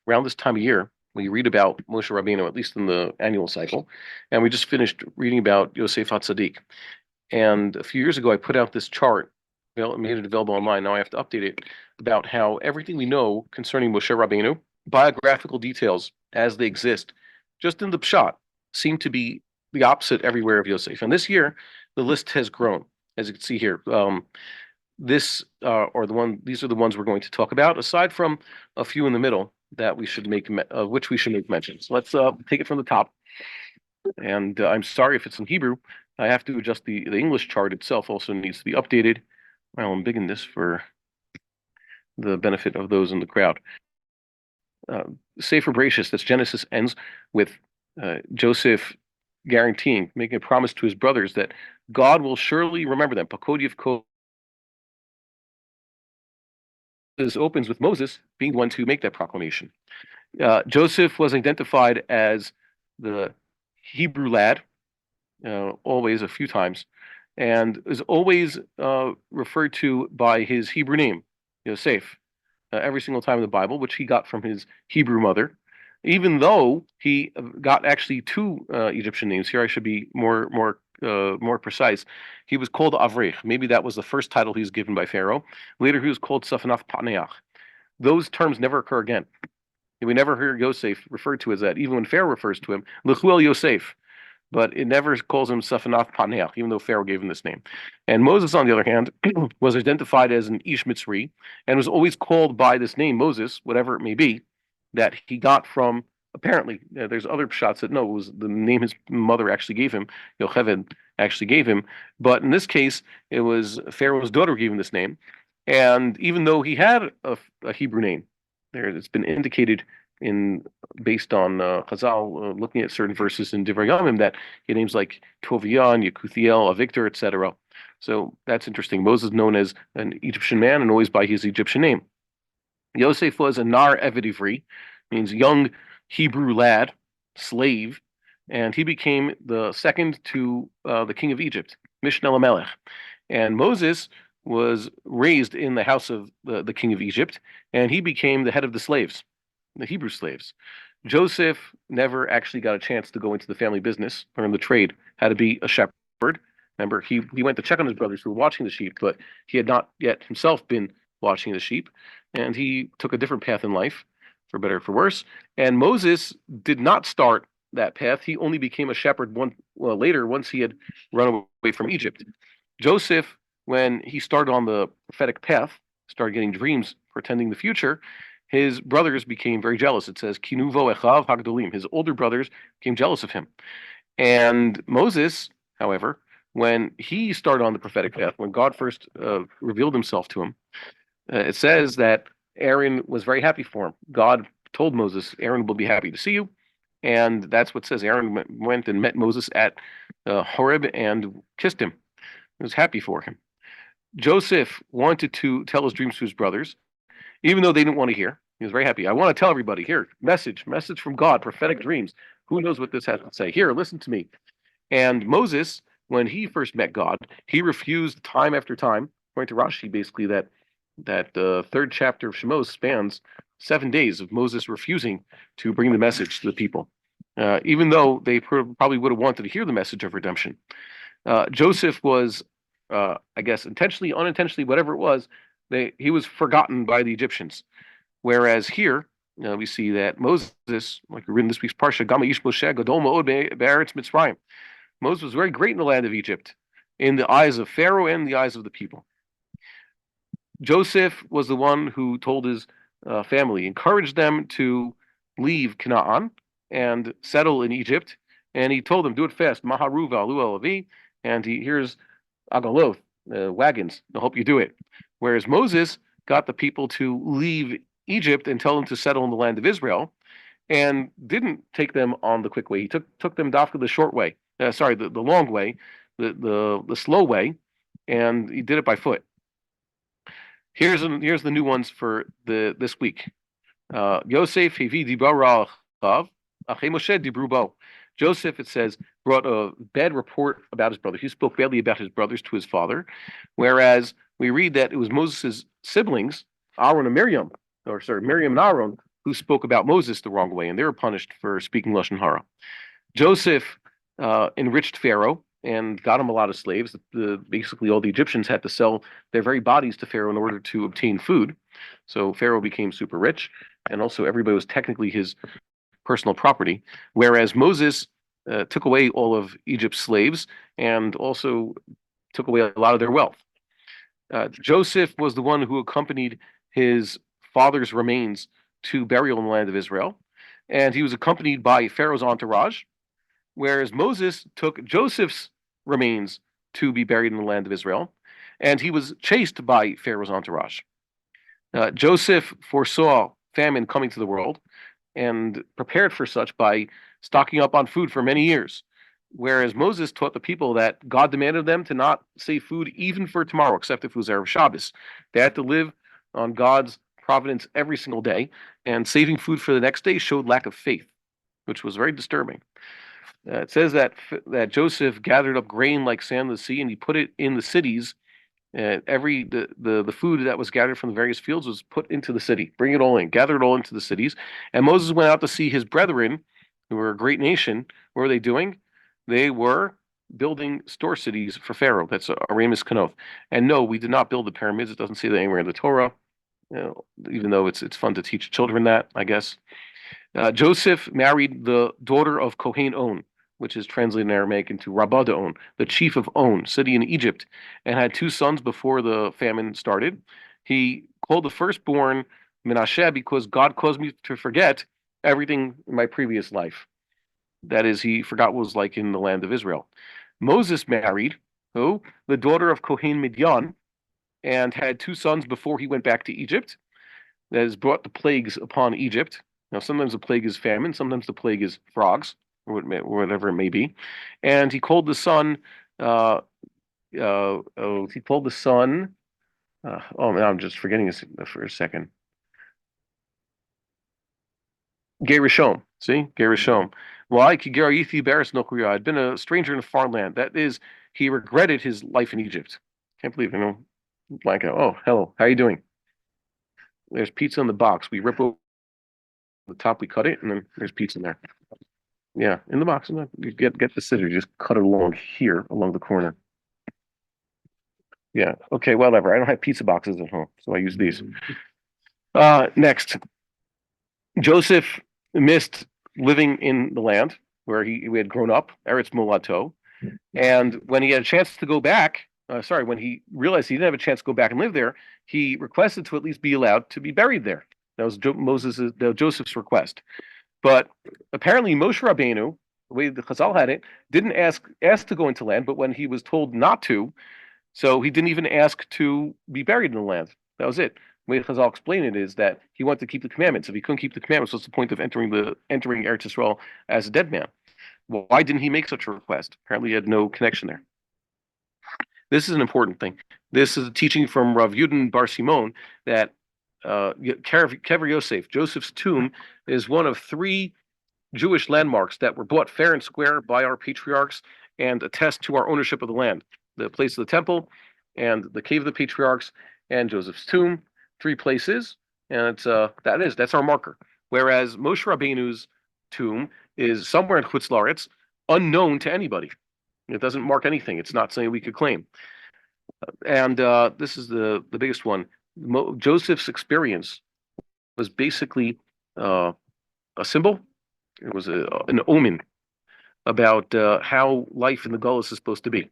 around this time of year, we read about Moshe Rabbeinu, at least in the annual cycle, and we just finished reading about Yosef HaTzadik. And a few years ago, I put out this chart, made it available online. Now I have to update it about how everything we know concerning Moshe Rabbeinu, biographical details as they exist, just in the Pshat, seem to be the opposite everywhere of Yosef. And this year, the list has grown, as you can see here. These are the ones we're going to talk about, aside from a few in the middle that we should make, which we should make mention. So let's take it from the top. And I'm sorry if it's in Hebrew. I have to adjust the English chart itself. Also needs to be updated. Well, I'm big in this for the benefit of those in the crowd. Sefer Bereshis, that's Genesis, ends with Joseph guaranteeing, making a promise to his brothers that God will surely remember them. Pakod Yivkod. This opens with Moses being the one to make that proclamation. Joseph was identified as the Hebrew lad, always a few times, and is always referred to by his Hebrew name, Yosef, every single time in the Bible, which he got from his Hebrew mother. Even though he got actually two Egyptian names. Here I should be more precise. He was called Avrech. Maybe that was the first title he was given by Pharaoh. Later he was called Safanath Paneach. Those terms never occur again. We never hear Yosef referred to as that, even when Pharaoh refers to him, Lechuel Yosef. But it never calls him Safanath Paneach, even though Pharaoh gave him this name. And Moses, on the other hand, was identified as an Ish Mitzri, and was always called by this name, Moses, whatever it may be, that he got from, apparently, there's other shots that no, it was the name his mother actually gave him, Yocheved actually gave him, but in this case, it was Pharaoh's daughter who gave him this name, and even though he had a Hebrew name, it's been indicated based on Chazal, looking at certain verses in Divrei Yamim, that he had names like Tovian, Yekuthiel, Avictor, etc. So that's interesting. Moses known as an Egyptian man and always by his Egyptian name. Yosef was a Nar Eved Ivri, means young Hebrew lad, slave, and he became the second to the king of Egypt, Mishneh Lamelech. And Moses was raised in the house of the king of Egypt, and he became the head of the slaves, the Hebrew slaves. Joseph never actually got a chance to go into the family business, learn the trade, how to be a shepherd. Remember, he went to check on his brothers who were watching the sheep, but he had not yet himself been watching the sheep, and he took a different path in life, for better or for worse. And Moses did not start that path. He only became a shepherd later, once he had run away from Egypt. Joseph, when he started on the prophetic path, started getting dreams portending the future, his brothers became very jealous. It says, Kinuvo Echav Hagdolim. His older brothers became jealous of him. And Moses, however, when he started on the prophetic path, when God first revealed himself to him, it says that Aaron was very happy for him. God told Moses, Aaron will be happy to see you. And that's what it says. Aaron went and met Moses at Horeb and kissed him. He was happy for him. Joseph wanted to tell his dreams to his brothers, even though they didn't want to hear. He was very happy. I want to tell everybody, here, message from God, prophetic dreams. Who knows what this has to say? Here, listen to me. And Moses, when he first met God, he refused time after time. According to Rashi, basically, that third chapter of Shemos spans 7 days of Moses refusing to bring the message to the people, even though they probably would have wanted to hear the message of redemption. Joseph was, I guess, intentionally, unintentionally, whatever it was, he was forgotten by the Egyptians. Whereas here, we see that Moses, like we read in this week's Parsha, Gama Ish Moshe Gadol Ma'od Be'eretz Mitzrayim. Moses was very great in the land of Egypt, in the eyes of Pharaoh and the eyes of the people. Joseph was the one who told his family, encouraged them to leave Canaan and settle in Egypt. And he told them, do it fast. Maharu v'alu el avi. And here's agaloth, wagons. I hope you do it. Whereas Moses got the people to leave Egypt and tell them to settle in the land of Israel, and didn't take them on the quick way. He took them dafka the short way. The long way, the slow way, and he did it by foot. Here's the new ones for this week. Yosef hevi dibara chav, achay Moshe dibru bo. Joseph, it says, brought a bad report about his brother. He spoke badly about his brothers to his father, whereas we read that it was Moses' siblings, Aaron and Miriam, Miriam and Aaron, who spoke about Moses the wrong way, and they were punished for speaking Lashon Hara. Joseph enriched Pharaoh and got him a lot of slaves. Basically, all the Egyptians had to sell their very bodies to Pharaoh in order to obtain food. So Pharaoh became super rich, and also everybody was technically his personal property. Whereas Moses took away all of Egypt's slaves and also took away a lot of their wealth. Joseph was the one who accompanied his father's remains to burial in the land of Israel, and he was accompanied by Pharaoh's entourage, whereas Moses took Joseph's remains to be buried in the land of Israel, and he was chased by Pharaoh's entourage. Joseph foresaw famine coming to the world and prepared for such by stocking up on food for many years. Whereas Moses taught the people that God demanded them to not save food even for tomorrow, except if it was Erev Shabbos. They had to live on God's providence every single day, and saving food for the next day showed lack of faith, which was very disturbing. It says that Joseph gathered up grain like sand in the sea, and he put it in the cities. The food that was gathered from the various fields was put into the city. Bring it all in, gather it all into the cities. And Moses went out to see his brethren, who were a great nation. What were they doing? They were building store cities for Pharaoh. That's Aramis Kanoth. And no, we did not build the pyramids. It doesn't say that anywhere in the Torah. Even though it's fun to teach children that, I guess. Joseph married the daughter of Kohen On, which is translated in Aramaic into Rabba On, the chief of On, city in Egypt, and had two sons before the famine started. He called the firstborn Menashe because God caused me to forget everything in my previous life. That is, he forgot what it was like in the land of Israel. Moses married who? The daughter of Kohen Midian, and had two sons before he went back to Egypt. That has brought the plagues upon Egypt. Now, sometimes the plague is famine, sometimes the plague is frogs, or whatever it may be. And he called the son, he called the son, oh, now I'm just forgetting this for a second. Gerishom. See? Gerishom. Why? I'd been a stranger in a foreign land. That is, he regretted his life in Egypt. Can't believe, blank out. Oh, hello. How are you doing? There's pizza in the box. We rip over the top, we cut it, and then there's pizza in there. Yeah, in the box. You get the scissors, just cut it along here, along the corner. Yeah. Okay, whatever. I don't have pizza boxes at home, so I use these. Next, Joseph missed living in the land where he had grown up, Eretz Molato, and when he had a chance to go back, when he realized he didn't have a chance to go back and live there, he requested to at least be allowed to be buried there. That was Joseph's request. But apparently Moshe Rabbeinu, the way the Chazal had it, didn't ask to go into land, but when he was told not to, so he didn't even ask to be buried in the land. That was it. The way the Chazal explained it is that he wanted to keep the commandments. If he couldn't keep the commandments, what's the point of entering Eretz Yisrael as a dead man? Well, why didn't he make such a request? Apparently he had no connection there. This is an important thing. This is a teaching from Rav Yudin Bar Simon that Kever Yosef, Joseph's tomb, is one of three Jewish landmarks that were bought fair and square by our patriarchs and attest to our ownership of the land. The place of the temple, and the cave of the patriarchs, and Joseph's tomb, three places, and that's our marker. Whereas Moshe Rabbeinu's tomb is somewhere in Chutz La'aretz, unknown to anybody. It doesn't mark anything. It's not something we could claim. And this is the biggest one. Joseph's experience was basically a symbol. It was an omen about how life in the Gullus is supposed to be.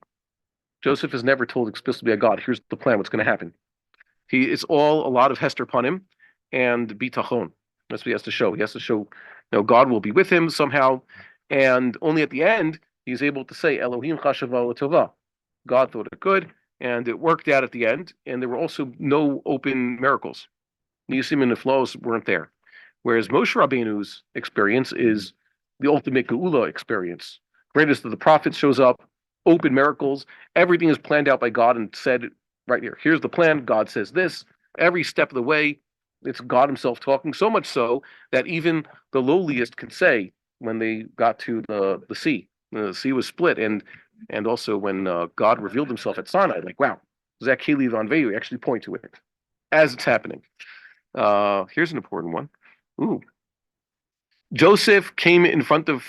Joseph is never told explicitly by God, here's the plan, what's going to happen. It's all a lot of Hester Panim and bitachon. That's what he has to show. He has to show, God will be with him somehow, and only at the end he's able to say Elohim chashava l'tova. God thought it good, and it worked out at the end. And there were also no open miracles. Nisim and Niflos weren't there. Whereas Moshe Rabbeinu's experience is the ultimate Geula experience. Greatest of the prophets shows up, open miracles. Everything is planned out by God and said right here. Here's the plan. God says this. Every step of the way, it's God himself talking. So much so that even the lowliest could say when they got to the sea. The sea was split. And also when God revealed himself at Sinai, like, wow, Zach Kili Van Veyu actually point to it as it's happening. Here's an important one. Ooh. Joseph came in front of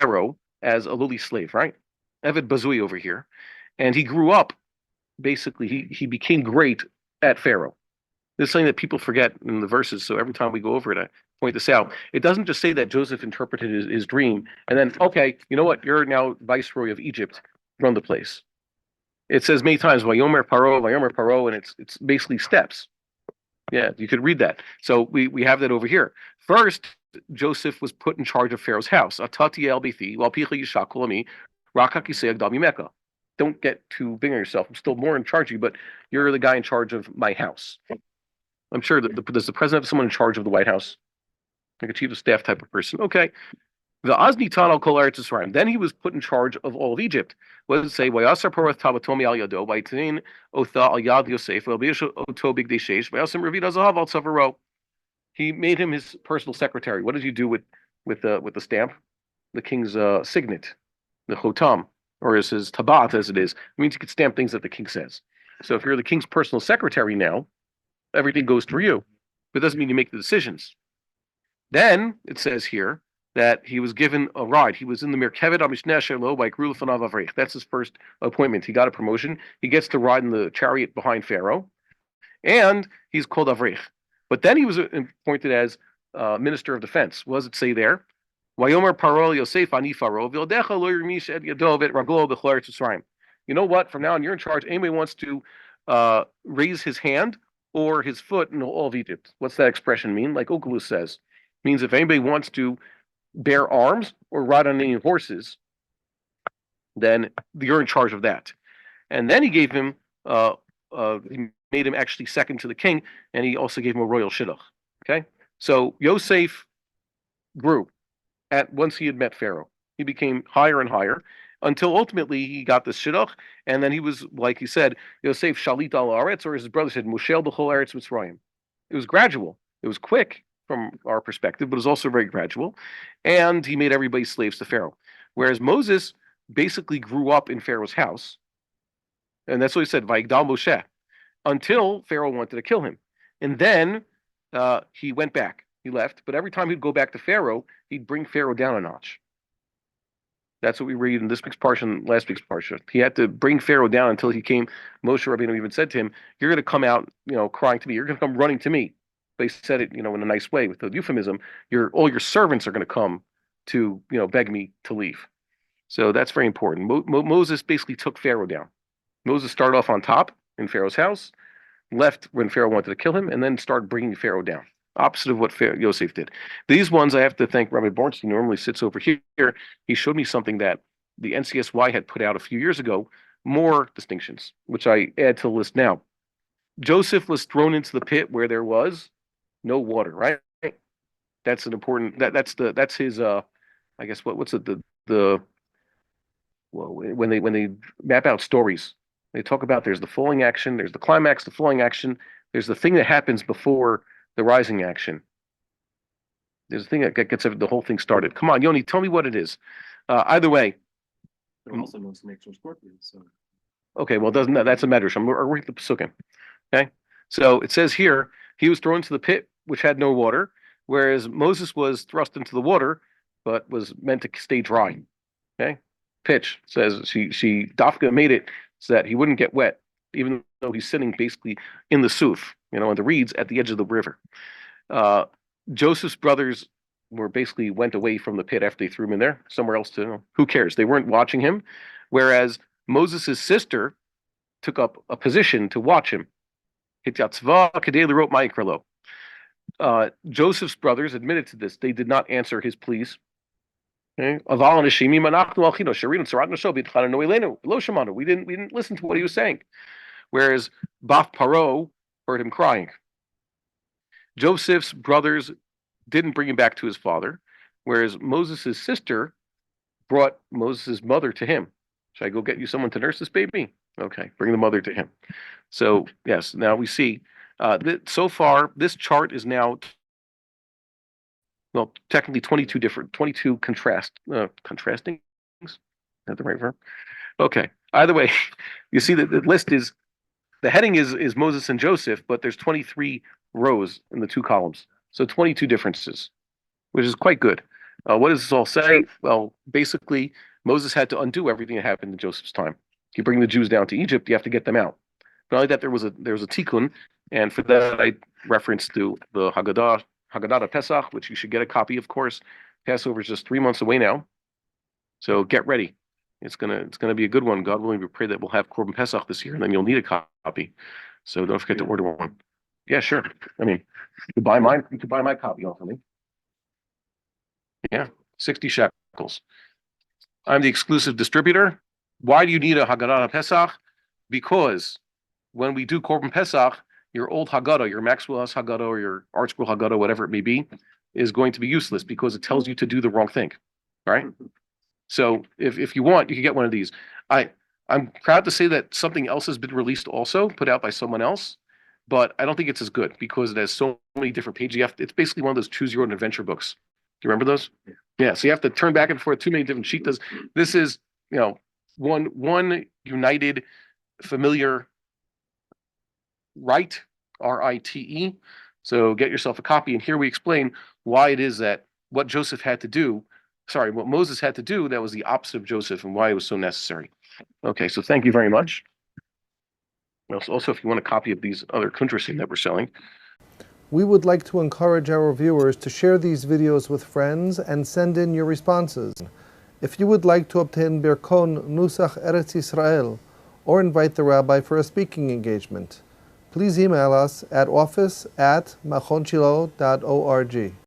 Pharaoh as a lowly slave, right? Eved Bazui over here. And he grew up, basically, he became great at Pharaoh. This is something that people forget in the verses. So every time we go over it, I point this out. It doesn't just say that Joseph interpreted his dream and then, okay, you know what? You're now viceroy of Egypt. Run the place. It says many times, Vayomer Paro, and it's basically steps. Yeah, you could read that. So we have that over here. First, Joseph was put in charge of Pharaoh's house. Don't get too big on yourself. I'm still more in charge of you, but you're the guy in charge of my house. I'm sure that does the president have someone in charge of the White House, like a chief of staff type of person? Okay. The Azni Tanal Kol Eretz Yisrael. Then he was put in charge of all of Egypt. What does it say? Vayasar Parath Tabatomi Al Yado, Vaytin Otha Al Yad Yosef, Vaybish Oto Big Deshesh, Vayasam Ravida Zahav Al Tzavaro. He made him his personal secretary. What does he do with the stamp? The king's signet, the Chotam, or is his tabat as it is. It means he could stamp things that the king says. So if you're the king's personal secretary now, everything goes through you. But it doesn't mean you make the decisions. Then it says here that he was given a ride. He was in the MerkevetAmishneh Shelo by Grulafanav Avrech. That's his first appointment. He got a promotion. He gets to ride in the chariot behind Pharaoh, and he's called Avrech. But then he was appointed as Minister of Defense. What does it say there? Vayomer Paro Yosef Ani Faro Vildecha Lo Yermish Et Yado Vet Raglo B'Chol Eretz Yisrael. You know what? From now on, you're in charge. Anybody wants to raise his hand or his foot in all of Egypt. What's that expression mean? Like Okulus says, it means if anybody wants to bear arms or ride on any horses, then you're in charge of that. And then he gave him, he made him actually second to the king, and he also gave him a royal shidduch. Okay, so Yosef grew once he had met Pharaoh. He became higher and higher until ultimately he got this shidduch, and then he was, like he said, Yosef shalit al aretz, or as his brother said, Moshel b'chol eretz Mitzrayim. It was gradual. It was quick from our perspective, but it was also very gradual. And he made everybody slaves to Pharaoh. Whereas Moses basically grew up in Pharaoh's house. And that's what he said, Vayigdal Moshe, until Pharaoh wanted to kill him. And then he went back. He left. But every time he'd go back to Pharaoh, he'd bring Pharaoh down a notch. That's what we read in this week's parsha and last week's parsha. He had to bring Pharaoh down until he came. Moshe Rabbeinu even said to him, "You're going to come out, crying to me. You're going to come running to me." But he said it, in a nice way with the euphemism. All your servants are going to come to, beg me to leave. So that's very important. Moses basically took Pharaoh down. Moses started off on top in Pharaoh's house, left when Pharaoh wanted to kill him, and then started bringing Pharaoh down. Opposite of what Yosef did. These ones, I have to thank Rabbi Bornstein, normally sits over here. He showed me something that the NCSY had put out a few years ago, more distinctions, which I add to the list now. Joseph was thrown into the pit where there was no water, right? That's an important, that's his, I guess, what's it, when they map out stories, they talk about there's the falling action, there's the climax, the falling action, there's the thing that happens before the rising action. There's a thing that gets the whole thing started. Come on, Yoni, tell me what it is. Either way. There also known to make some scorpions. So. Okay, well, that's a medrash. I'm reading the pesukim. Okay, so it says here he was thrown into the pit which had no water, whereas Moses was thrust into the water, but was meant to stay dry. Okay, Pitch says she Dafka made it so that he wouldn't get wet, even though he's sitting basically in the suf, in the reeds at the edge of the river. Joseph's brothers went away from the pit after they threw him in there, somewhere else who cares? They weren't watching him. Whereas Moses' sister took up a position to watch him. Joseph's brothers admitted to this. They did not answer his pleas. Okay? We didn't listen to what he was saying. Whereas Baf Paro heard him crying. Joseph's brothers didn't bring him back to his father, whereas Moses' sister brought Moses' mother to him. Should I go get you someone to nurse this baby? Okay, bring the mother to him. So, yes, now we see, so far, this chart is now, technically 22 contrasting? Is that the right verb? Okay, either way, you see that the list is, the heading is Moses and Joseph, but there's 23 rows in the two columns. So 22 differences, which is quite good. What does this all say? Well, basically, Moses had to undo everything that happened in Joseph's time. You bring the Jews down to Egypt, you have to get them out. Not only that, there was a tikkun, and for that I reference to the Haggadah Pesach, which you should get a copy, of course. Passover is just 3 months away now, so get ready. It's gonna be a good one. God willing, we pray that we'll have Korban Pesach this year, and then you'll need a copy. So don't forget to order one. Yeah, sure. I mean, you could buy mine. You could buy my copy off of me. Yeah, 60 shekels. I'm the exclusive distributor. Why do you need a Haggadah Pesach? Because when we do Korban Pesach, your old Haggadah, your Maxwell's Haggadah or your ArtScroll Haggadah, whatever it may be, is going to be useless because it tells you to do the wrong thing. All right. So if you want, you can get one of these. I'm proud to say that something else has been released also, put out by someone else, but I don't think it's as good because it has so many different pages. It's basically one of those choose your own adventure books. Do you remember those? Yeah. So you have to turn back and forth too many different sheets. This is, one united, familiar rite, RITE. So get yourself a copy. And here we explain why it is that what what Moses had to do, that was the opposite of Joseph and why it was so necessary. Okay, so thank you very much. Also, if you want a copy of these other kuntrasim that we're selling. We would like to encourage our viewers to share these videos with friends and send in your responses. If you would like to obtain Birkon Nusach Eretz Yisrael or invite the rabbi for a speaking engagement, please email us at office@machonshilo.org.